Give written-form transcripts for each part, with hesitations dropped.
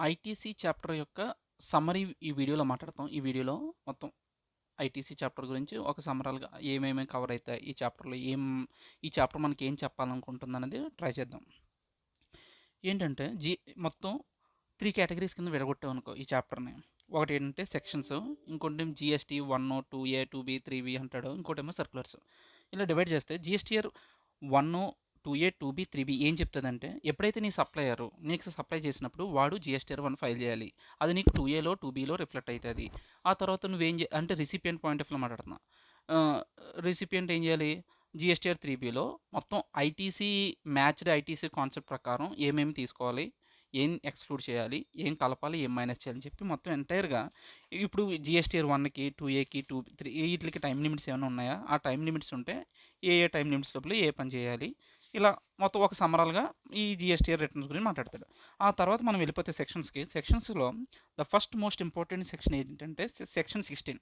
ITC chapter యొక్క summary ఈ వీడియోలో మాట్లాడతాం. ఈ వీడియోలో మొత్తం ఐటీసీ చాప్టర్ గురించి ఒక సమ్మరల్‌గా ఏమేమి కవర్ అయితాయి, ఈ చాప్టర్‌లో ఈ చాప్టర్ మనకి ఏం చెప్పాలనుకుంటుందనేది ట్రై చేద్దాం. ఏంటంటే మొత్తం 3 కేటగిరీస్ కింద విడగొట్టామనుకో ఈ చాప్టర్‌ని. ఒకటేంటంటే సెక్షన్స్, ఇంకోటేమో జీఎస్టీ 1, 2A, 2B, 3B అంటాడు. ఇంకోటేమో సర్క్యులర్స్. ఇలా డివైడ్ చేస్తే జీఎస్టీఆర్ 1, 2A, 2B, 3B ఏం చెప్తదంటే, ఎప్పుడైతే నీ సప్లయరు నీకు సప్లై చేసినప్పుడు వాడు జీఎస్టీఆర్ 1 ఫైల్ చేయాలి. అది నీకు 2Aలో, 2Bలో రిఫ్లెక్ట్ అయితది. ఆ తర్వాత నువ్వేం అంటే రిసిపియంట్ పాయింట్ ఆఫ్ వ్యూలో మాట్లాడుతున్నా. రిసిపియంట్ ఏం చేయాలి? జీఎస్టీఆర్ 3Bలో మొత్తం ఐటీసీ కాన్సెప్ట్ ప్రకారం ఏమేమి తీసుకోవాలి, ఏం ఎక్స్క్లూడ్ చేయాలి, ఏం కలపాలి, ఏం మైనస్ చేయాలని చెప్పి మొత్తం ఎంటైర్‌గా ఇప్పుడు జీఎస్టీఆర్ 1కి, 2Aకి, 3 ఈట్లికి టైమ్ లిమిట్స్ ఏమైనా ఉన్నాయా? ఆ టైమ్ లిమిట్స్ ఉంటే ఏ టైమ్ లిమిట్స్ లోపల ఏ పని చేయాలి? ఇలా మొత్తం ఒక సమ్మరల్‌గా ఈ జీఎస్టీఆర్ రిటర్న్స్ గురించి మాట్లాడతాడు. ఆ తర్వాత మనం వెళ్ళిపోతే సెక్షన్స్‌కి. సెక్షన్స్‌లో the first most important section ఏంటంటే సెక్షన్ 16.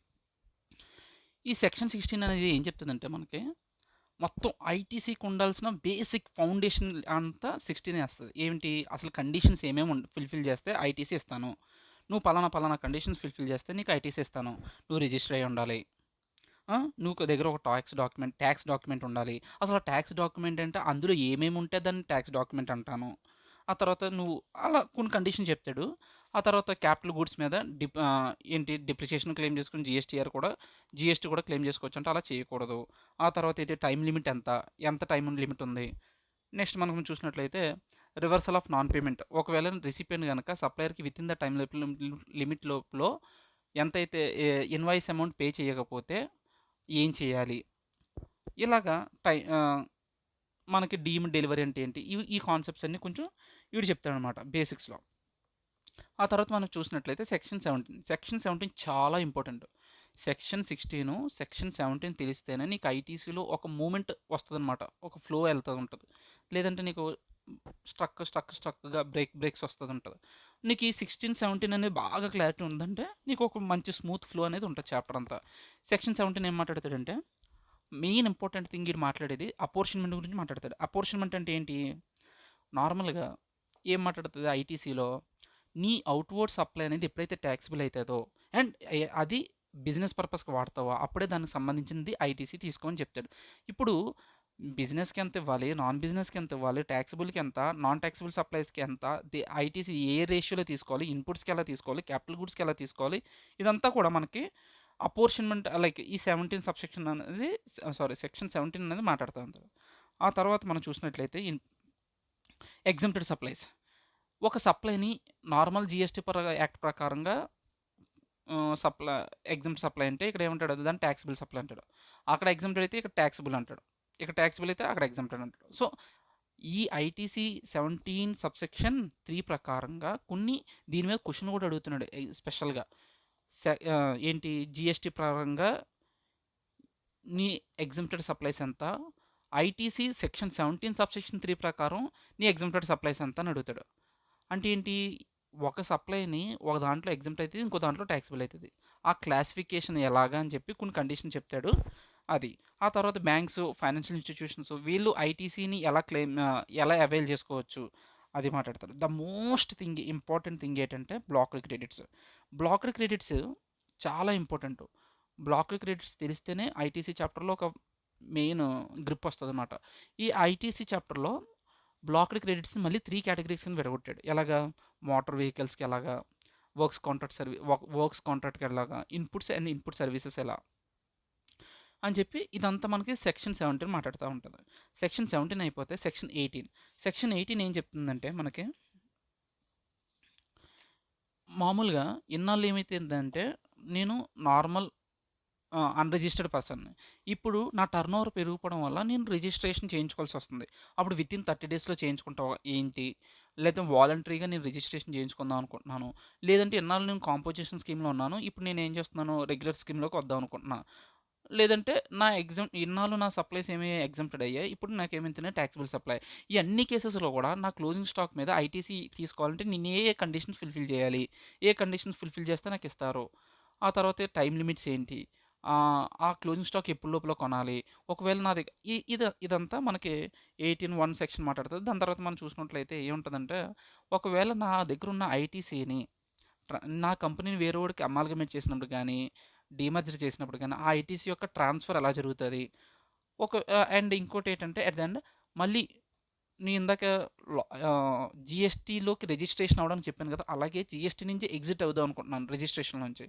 ఈ సెక్షన్ 16 అనేది ఏం చెప్తుందంటే మనకి మొత్తం ఐటీసీకి ఉండాల్సిన బేసిక్ ఫౌండేషన్ అంతా 16 వేస్తుంది. ఏంటి అసలు కండిషన్స్ ఏమేమి ఫుల్ఫిల్ చేస్తే ఐటీసీ ఇస్తాను, నువ్వు పలానా కండిషన్స్ ఫుల్ఫిల్ చేస్తే నీకు ఐటీసీ ఇస్తాను, నువ్వు రిజిస్టర్ అయ్యి ఉండాలి, నువ్వు దగ్గర ఒక ట్యాక్స్ డాక్యుమెంట్ ఉండాలి. అసలు ఆ ట్యాక్స్ డాక్యుమెంట్ అంటే అందులో ఏమేమి ఉంటే దాన్ని ట్యాక్స్ డాక్యుమెంట్ అంటాను. ఆ తర్వాత నువ్వు అలా కొన్ని కండిషన్ చెప్తాడు. ఆ తర్వాత క్యాపిటల్ గూడ్స్ మీద డిప్రిసియేషన్ క్లెయిమ్ చేసుకుని జీఎస్టీ కూడా క్లెయిమ్ చేసుకోవచ్చు అంటే అలా చేయకూడదు. ఆ తర్వాత ఏంటి టైం లిమిట్ ఎంత టైం లిమిట్ ఉంది. నెక్స్ట్ మనం చూసినట్లయితే రివర్సల్ ఆఫ్ నాన్ పేమెంట్. ఒకవేళ రిసిపియెంట్ కనుక సప్లయర్కి within the time limit లోపల ఎంతైతే ఇన్వాయిస్ అమౌంట్ పే చేయకపోతే ఏం చేయాలి, ఇలాగా మనకి డీమ్డ్ డెలివరీ అంటే ఏంటి, ఈ కాన్సెప్ట్స్ అన్నీ కొంచెం వీడు చెప్తాడనమాట బేసిక్స్లో. ఆ తర్వాత మనం చూసినట్లయితే సెక్షన్ 17 చాలా ఇంపార్టెంట్. సెక్షన్ 16, సెక్షన్ 17 తెలిస్తేనే నీకు ఐటీసీలో ఒక మూమెంట్ వస్తుందన్నమాట, ఒక ఫ్లో వెళ్తూ ఉంటుంది. లేదంటే నీకు స్ట్రక్గా బ్రేక్స్ వస్తుంది ఉంటుంది. నీకు ఈ 16, 17 అనేది బాగా క్లారిటీ ఉందంటే నీకు ఒక మంచి స్మూత్ ఫ్లో అనేది ఉంటుంది చాప్టర్ అంతా. సెక్షన్ 17 ఏం మాట్లాడతాడంటే మెయిన్ ఇంపార్టెంట్ థింగ్ ఇది మాట్లాడేది అపోర్షన్మెంట్ గురించి మాట్లాడతాడు. అపోర్షన్మెంట్ అంటే ఏంటి? నార్మల్గా ఏం మాట్లాడుతుంది ఐటీసీలో, నీ అవుట్వర్డ్ సప్లై అనేది ఎప్పుడైతే ట్యాక్సిబుల్ అవుతుందో అండ్ అది బిజినెస్ పర్పస్కి వాడతావో అప్పుడే దానికి సంబంధించింది ఐటీసీ తీసుకోని చెప్తాడు. ఇప్పుడు బిజినెస్కి ఎంత ఇవ్వాలి, నాన్ బిజినెస్కి ఎంత ఇవ్వాలి, ట్యాక్సిబుల్కి ఎంత, నాన్ ట్యాక్సిబుల్ సప్లైస్కి ఎంత, ఐటీసీ ఏ రేషియోలో తీసుకోవాలి, ఇన్పుట్స్కి ఎలా తీసుకోవాలి, క్యాపిటల్ గుడ్స్కి ఎలా తీసుకోవాలి, ఇదంతా కూడా మనకి అపోర్షన్మెంట్ లైక్ ఈ 17 సబ్సెక్షన్ అనేది సెక్షన్ 17 అనేది మాట్లాడుతూ ఉంటారు. ఆ తర్వాత మనం చూసినట్లయితే ఎగ్జంప్టెడ్ సప్లైస్. ఒక సప్లైని నార్మల్ జీఎస్టీ యాక్ట్ ప్రకారంగా సప్లై ఎగ్జంప్ట్ సప్లై అంటే ఇక్కడ ఏమంటాడు, దాన్ని ట్యాక్సిబుల్ సప్లై అంటాడు. అక్కడ ఎగ్జంప్టెడ్ అయితే ఇక్కడ ట్యాక్సిబుల్ అంటాడు, ఇక్కడ ట్యాక్సిబుల్ అయితే అక్కడ ఎగ్జంప్టెడ్ అంటాడు. సో ఈ ఐటీసీ 17 సబ్సెక్షన్ 3 ప్రకారంగా దీని మీద క్వశ్చన్ కూడా అడుగుతున్నాడు స్పెషల్గా. ఏంటి జీఎస్టీ పరంగా నీ ఎగ్జంప్టెడ్ సప్లైస్ ఎంత, ఐటీసీ సెక్షన్ 17 సబ్సెక్షన్ 3 ప్రకారం నీ ఎగ్జంప్టెడ్ సప్లైస్ ఎంత అని అడుగుతాడు. అంటే ఏంటి, ఒక సప్లైని ఒక దాంట్లో ఎగ్జంప్ట్ అవుతుంది, ఇంకో దాంట్లో ట్యాక్సిబుల్ అవుతుంది. ఆ క్లాసిఫికేషన్ ఎలాగా అని చెప్పి కొన్ని కండిషన్ చెప్తాడు. అది ఆ తర్వాత బ్యాంక్స్, ఫైనాన్షియల్ ఇన్స్టిట్యూషన్స్ వీళ్ళు ఐటీసీని ఎలా అవైల్ చేసుకోవచ్చు అది మాట్లాడతారు. ద మోస్ట్ ఇంపార్టెంట్ థింగ్ ఏంటంటే బ్లాక్డ్ క్రెడిట్స్ చాలా ఇంపార్టెంట్. బ్లాక్డ్ క్రెడిట్స్ తెలిస్తేనే ఐటీసీ చాప్టర్లో ఒక మెయిన్ గ్రిప్ వస్తుంది అనమాట. ఈ ఐటీసీ చాప్టర్లో బ్లాక్డ్ క్రెడిట్స్ మళ్ళీ 3 కేటగిరీస్ కింద విడగొట్టాడు. ఎలాగా, మోటార్ వెహికల్స్కి ఎలాగా, వర్క్స్ కాంట్రాక్ట్కి ఎలాగా, ఇన్పుట్స్ అండ్ ఇన్పుట్ సర్వీసెస్ ఎలా అని చెప్పి ఇదంతా మనకి సెక్షన్ 17 మాట్లాడుతూ ఉంటుంది. సెక్షన్ 17 అయిపోతే సెక్షన్ 18 ఏం చెప్తుందంటే మనకి మామూలుగా ఇన్నాళ్ళు ఏమైతుందంటే నేను నార్మల్ అన్రిజిస్టర్డ్ పర్సన్, ఇప్పుడు నా టర్న్ ఓవర్ పెరిగిపోవడం వల్ల నేను రిజిస్ట్రేషన్ చేయించుకోవాల్సి వస్తుంది. అప్పుడు విత్ ఇన్ 30 డేస్లో చేయించుకుంటావా ఏంటి, లేదా వాలంటరీగా నేను రిజిస్ట్రేషన్ చేయించుకుందాం అనుకుంటున్నాను, లేదంటే ఇన్నాళ్ళు నేను కాంపోజిషన్ స్కీమ్లో ఉన్నాను, ఇప్పుడు నేను ఏం చేస్తున్నాను రెగ్యులర్ స్కీమ్లోకి వద్దాం అనుకుంటున్నాను, లేదంటే ఇన్నాళ్ళు నా సప్లైస్ ఏమి ఎగ్జంప్టెడ్ అయ్యాయి, ఇప్పుడు నాకు ఏమైతున్నాయి ట్యాక్సిబుల్ సప్లై. ఈ అన్ని కేసెస్లో కూడా నా క్లోజింగ్ స్టాక్ మీద ఐటీసీ తీసుకోవాలంటే నేను ఏ కండిషన్స్ ఫుల్ఫిల్ చేయాలి, ఏ కండిషన్స్ ఫుల్ఫిల్ చేస్తే నాకు ఇస్తారు, ఆ తర్వాత టైం లిమిట్స్ ఏంటి, ఆ క్లోజింగ్ స్టాక్ ఎప్పుడు లోపల కొనాలి, ఒకవేళ నా దగ్గర ఇదంతా మనకి 18(1) సెక్షన్ మాట్లాడుతుంది. దాని తర్వాత మనం చూసినట్లయితే ఏముంటుందంటే, ఒకవేళ నా దగ్గర ఉన్న ఐటీసీని నా కంపెనీని వేరే వాడికి అమాల్గమేట్ చేసినప్పుడు కానీ, డీమర్జర్ చేసినప్పుడు కానీ, ఆ ఐటీసీ యొక్క ట్రాన్స్ఫర్ ఎలా జరుగుతుంది, అండ్ ఇంకోటి ఏంటంటే అట్ ద ఎండ్ మళ్ళీ నేను ఇందాక జిఎస్టీలోకి రిజిస్ట్రేషన్ అవ్వడానికి చెప్పాను కదా, అలాగే జిఎస్టీ నుంచి ఎగ్జిట్ అవుదాం అనుకుంటున్నాను రిజిస్ట్రేషన్ నుంచి.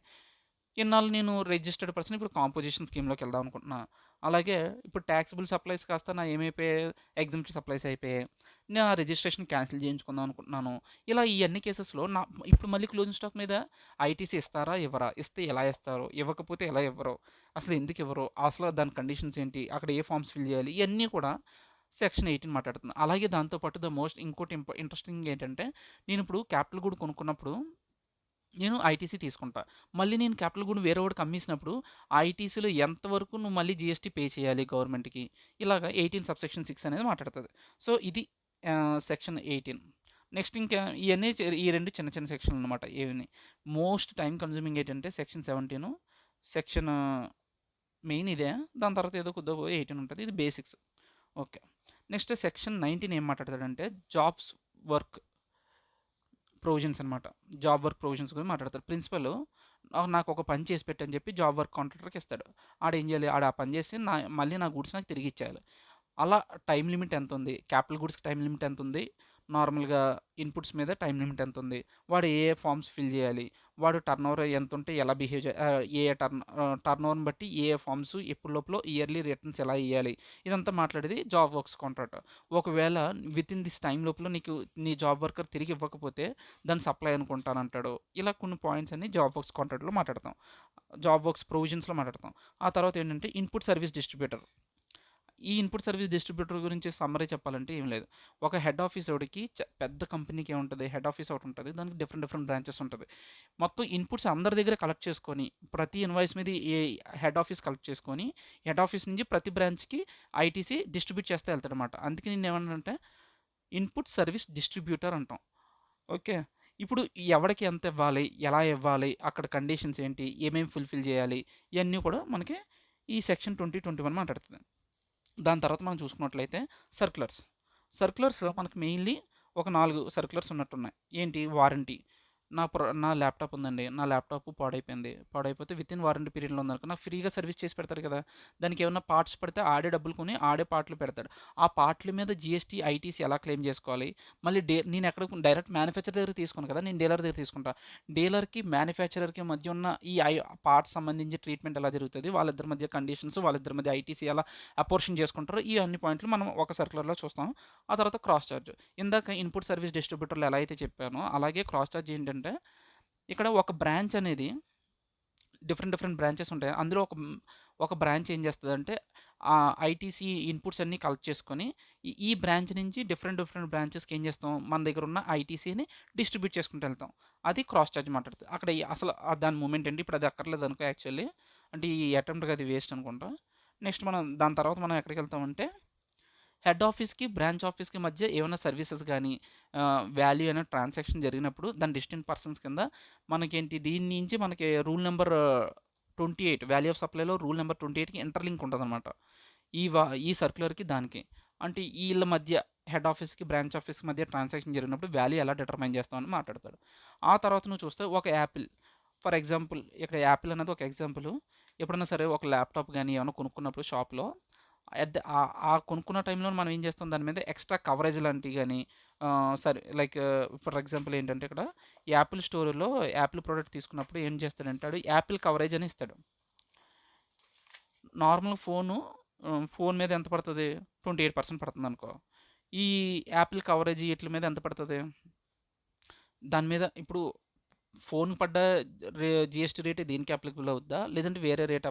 ఇన్నాళ్ళు నేను రిజిస్టర్డ్ పర్సన్, ఇప్పుడు కాంపోజిషన్ స్కీమ్లోకి వెళ్దాం అనుకుంటున్నా. అలాగే ఇప్పుడు ట్యాక్సిబుల్ సప్లైస్ కాస్త నా ఏమైపోయాయి, ఎగ్జామ్షన్ సప్లైస్ అయిపోయాయి, నా రిజిస్ట్రేషన్ క్యాన్సిల్ చేయించుకుందాం అనుకుంటున్నాను. ఇలా ఈ అన్ని కేసెస్లో ఇప్పుడు మళ్ళీ క్లోజింగ్ స్టాక్ మీద ఐటీసీ ఇస్తారా ఇవ్వరా, ఇస్తే ఎలా ఇస్తారు, ఇవ్వకపోతే ఎలా ఇవ్వరు, అసలు ఎందుకు ఇవ్వరు, అసలు దాని కండిషన్స్ ఏంటి, అక్కడ ఏ ఫామ్స్ ఫిల్ చేయాలి, ఇవన్నీ కూడా సెక్షన్ 18 మాట్లాడుతుంది. అలాగే దాంతోపాటు ఇంకోటి ఇంట్రెస్టింగ్ ఏంటంటే, నేను ఇప్పుడు క్యాపిటల్ గుడ్ కొనుక్కున్నప్పుడు నేను ఐటీసీ తీసుకుంటా. మళ్ళీ నేను క్యాపిటల్ గూడ్ వేరే వాడికి అమ్మేసినప్పుడు ఆ ఐటీసీలో ఎంతవరకు నువ్వు మళ్ళీ జీఎస్టీ పే చేయాలి గవర్నమెంట్‌కి. ఇలాగ 18 సబ్‌సెక్షన్ 6 అనేది మాట్లాడుతది. సో, ఇది సెక్షన్ 18. నెక్స్ట్ ఇంకా ఇయన్నీ ఈ 2 చిన్న చిన్న సెక్షన్‌లనమాట. ఇవన్నీ. మోస్ట్ టైమ్ కన్జ్యూమింగ్ ఏంటంటే సెక్షన్ 17, సెక్షన్ మెయిన్ ఇదే. దాని తర్వాత ఏదో కొద్దిగా 18 ఉంటది. ఇది బేసిక్స్. ఓకే. నెక్స్ట్ సెక్షన్ 19 ఏం మాట్లాడతాడంటే జాబ్స్ వర్క్ ప్రొవిజన్స్ అనమాట. జాబ్ వర్క్ ప్రొవిజన్స్ గురించి మాట్లాడతారు. ప్రిన్సిపల్ నాకు ఒక పని చేసి పెట్టని చెప్పి జాబ్ వర్క్ కాంట్రాక్టర్కి ఇస్తాడు. ఆడేం చేయాలి, ఆడ ఆ పని చేసి మళ్ళీ నా గూడ్స్ నాకు తిరిగి ఇచ్చేయాలి. అలా టైం లిమిట్ ఎంత ఉంది, క్యాపిటల్ గూడ్స్కి టైం లిమిట్ ఎంత ఉంది, నార్మల్గా ఇన్పుట్స్ మీద టైం లిమిట్ ఎంత ఉంది, వాడు ఏ ఏ ఫామ్స్ ఫిల్ చేయాలి, వాడు టర్న్ ఓవర్ ఎంత ఉంటే ఎలా బిహేవ్ ఏ ఏ టర్న్ ఓవర్ని బట్టి ఏ ఏ ఫామ్స్ ఎప్పుడు లోపల ఇయర్లీ రిటర్న్స్ ఎలా ఇవ్వాలి, ఇదంతా మాట్లాడేది జాబ్ వర్క్స్ కాంట్రాక్ట్. ఒకవేళ విత్ ఇన్ దిస్ టైం లోపల నీకు నీ జాబ్ వర్కర్ తిరిగి ఇవ్వకపోతే దాన్ని సప్లై అనుకుంటానంటాడు. ఇలా కొన్ని పాయింట్స్ అన్ని జాబ్ వర్క్స్ కాంట్రాక్ట్లో మాట్లాడతాం, జాబ్ వర్క్స్ ప్రొవిజన్స్లో మాట్లాడతాం. ఆ తర్వాత ఏంటంటే ఇన్పుట్ సర్వీస్ డిస్ట్రిబ్యూటర్. ఈ ఇన్పుట్ సర్వీస్ డిస్ట్రిబ్యూటర్ గురించి సమ్మరీ చెప్పాలంటే ఏం లేదు. ఒక హెడ్ ఆఫీస్ ఒకటికి పెద్ద కంపెనీకి ఏముంటుంది, హెడ్ ఆఫీస్ ఒకటి ఉంటుంది, దానికి డిఫరెంట్ డిఫరెంట్ బ్రాంచెస్ ఉంటుంది. మొత్తం ఇన్పుట్స్ అందరి దగ్గర కలెక్ట్ చేసుకొని ప్రతి ఇన్వాయిస్ మీద ఏ హెడ్ ఆఫీస్ కలెక్ట్ చేసుకొని హెడ్ ఆఫీస్ నుంచి ప్రతి బ్రాంచ్కి ఐటీసీ డిస్ట్రిబ్యూట్ చేస్తే వెళ్తాడనమాట. అందుకే నేను ఏమన్నానంటే ఇన్పుట్ సర్వీస్ డిస్ట్రిబ్యూటర్ అంటాం. ఓకే. ఇప్పుడు ఎవడికి ఎంత ఇవ్వాలి, ఎలా ఇవ్వాలి, అక్కడ కండిషన్స్ ఏంటి, ఏమేమి ఫుల్ఫిల్ చేయాలి, ఇవన్నీ కూడా మనకి ఈ సెక్షన్ 2021 మాట్లాడుతుంది. దాని తర్వాత మనం చూసుకున్నట్లయితే సర్క్యులర్స్. సర్క్యులర్స్లో మనకు మెయిన్లీ ఒక 4 సర్క్యులర్స్ ఉన్నట్టున్నాయి. ఏంటి, వారంటీ. నా ల్యాప్టాప్ ఉందండి, నా ల్యాప్టాప్ పాడైపోతే విత్ ఇన్ వారంటీ పీరియడ్లో ఉందనుకో నాకు ఫ్రీగా సర్వీస్ చేసి పెడతాడు కదా. దానికి ఏమన్నా పార్ట్స్ పడితే ఆడే డబ్బులు కొని ఆడే పార్ట్లు పెడతాడు. ఆ పార్ట్ల మీద జిఎస్టీ ఐటీసీ ఎలా క్లెయిమ్ చేసుకోవాలి, మళ్ళీ నేను ఎక్కడ డైరెక్ట్ మ్యానుఫ్యాక్చర్ దగ్గర తీసుకోను కదా, నేను డీలర్ దగ్గర తీసుకుంటా. డీలర్కి మ్యానుఫ్యాక్చరర్కి మధ్య ఉన్న ఈ పార్ట్స్ సంబంధించి ట్రీట్మెంట్ ఎలా జరుగుతుంది, వాళ్ళిద్దరి మధ్య కండిషన్స్, వాళ్ళిద్దరి మధ్య ఐటీసీ ఎలా అపోర్షన్ చేసుకుంటారో, ఈ అన్ని పాయింట్లు మనం ఒక సర్క్యులర్లో చూస్తాం. ఆ తర్వాత క్రాస్ చార్జ్. ఇందాక ఇన్పుట్ సర్వీస్ డిస్ట్రిబ్యూటర్లు ఎలా అయితే చెప్పానో అలాగే క్రాస్ చార్జ్ ఏంటంటే, ఇక్కడ ఒక బ్రాంచ్ అనేది డిఫరెంట్ డిఫరెంట్ బ్రాంచెస్ ఉంటాయి. అందులో ఒక బ్రాంచ్ ఏం చేస్తుందంటే ఆ ఐటీసీ ఇన్పుట్స్ అన్నీ కలెక్ట్ చేసుకొని ఈ బ్రాంచ్ నుంచి డిఫరెంట్ డిఫరెంట్ బ్రాంచెస్కి ఏం చేస్తాం, మన దగ్గర ఉన్న ఐటీసీని డిస్ట్రిబ్యూట్ చేసుకుంటూ వెళ్తాం. అది క్రాస్ చార్జ్ మాట్లాడుతుంది. అక్కడ అసలు దాని మూమెంట్ ఏంటి, ఇప్పుడు అది అక్కర్లేదు అనుకో యాక్చువల్లీ, అంటే ఈ అటెంప్ట్కి అది వేస్ట్ అనుకుంటా. నెక్స్ట్ దాని తర్వాత మనం ఎక్కడికి వెళ్తామంటే హెడ్ ఆఫీస్కి బ్రాంచ్ ఆఫీస్కి మధ్య ఏమైనా సర్వీసెస్ కానీ వాల్యూ అయినా ట్రాన్సాక్షన్ జరిగినప్పుడు దాని డిస్టెంట్ పర్సన్స్ కింద మనకేంటి, దీని నుంచి మనకి రూల్ నెంబర్ 28 వాల్యూ ఆఫ్ సప్లైలో రూల్ నెంబర్ 28కి ఇంటర్లింక్ ఉంటుంది అనమాట. ఈ సర్క్యులర్కి దానికి, అంటే వీళ్ళ మధ్య హెడ్ ఆఫీస్కి బ్రాంచ్ ఆఫీస్కి మధ్య ట్రాన్సాక్షన్ జరిగినప్పుడు వాల్యూ ఎలా డిటర్మైన్ చేస్తామని మాట్లాడతాడు. ఆ తర్వాత నువ్వు చూస్తే ఒక యాపిల్, ఫర్ ఎగ్జాంపుల్ ఇక్కడ యాపిల్ అనేది ఒక ఎగ్జాంపుల్. ఎప్పుడైనా సరే ఒక ల్యాప్టాప్ కానీ ఏమైనా కొనుక్కున్నప్పుడు షాప్లో ఆ కొనుక్కున్న టైంలో మనం ఏం చేస్తాం, దాని మీద ఎక్స్ట్రా కవరేజ్ లాంటివి కానీ సరే లైక్ ఫర్ ఎగ్జాంపుల్ ఏంటంటే ఇక్కడ యాపిల్ స్టోర్లో యాపిల్ ప్రోడక్ట్ తీసుకున్నప్పుడు ఏం చేస్తాడంటే వాడు యాపిల్ కవరేజ్ అని ఇస్తాడు. నార్మల్ ఫోన్ మీద ఎంత పడుతుంది, 28% పడుతుంది అనుకో. ఈ యాపిల్ కవరేజ్ వీటి మీద ఎంత పడుతుంది, దాని మీద ఇప్పుడు ఫోన్ పడ్డ జిఎస్టీ రేట్ దీనికి అప్లికబుల్ అవుతుందా, లేదంటే వేరే రేట్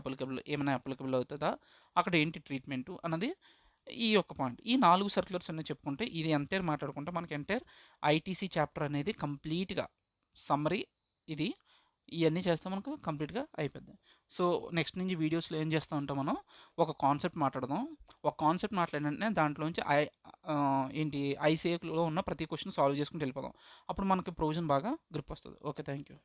ఏమైనా అప్లికబుల్ అవుతుందా, అక్కడ ఏంటి ట్రీట్మెంటు అన్నది ఈ యొక్క పాయింట్. ఈ 4 సర్క్యులర్స్ అన్నీ చెప్పుకుంటే ఇది ఎంటైర్ మాట్లాడుకుంటే మనకి ఎంటైర్ ఐటీసీ చాప్టర్ అనేది కంప్లీట్గా సమ్మరీ. ఇది ఇవన్నీ చేస్తే మనకు కంప్లీట్గా అయిపోద్ది. సో నెక్స్ట్ నుంచి వీడియోస్లో ఏం చేస్తూ ఉంటాం, మనం ఒక కాన్సెప్ట్ మాట్లాడదాం. ఒక కాన్సెప్ట్ మాట్లాడిన వెంటనే దాంట్లోంచి ఏంటి ఐసీఏలో ఉన్న ప్రతి క్వశ్చన్ సాల్వ్ చేసుకుంటూ వెళ్ళిపోదాం. అప్పుడు మనకి ప్రొవిజన్ బాగా గ్రిప్ వస్తుంది. Okay, thank you.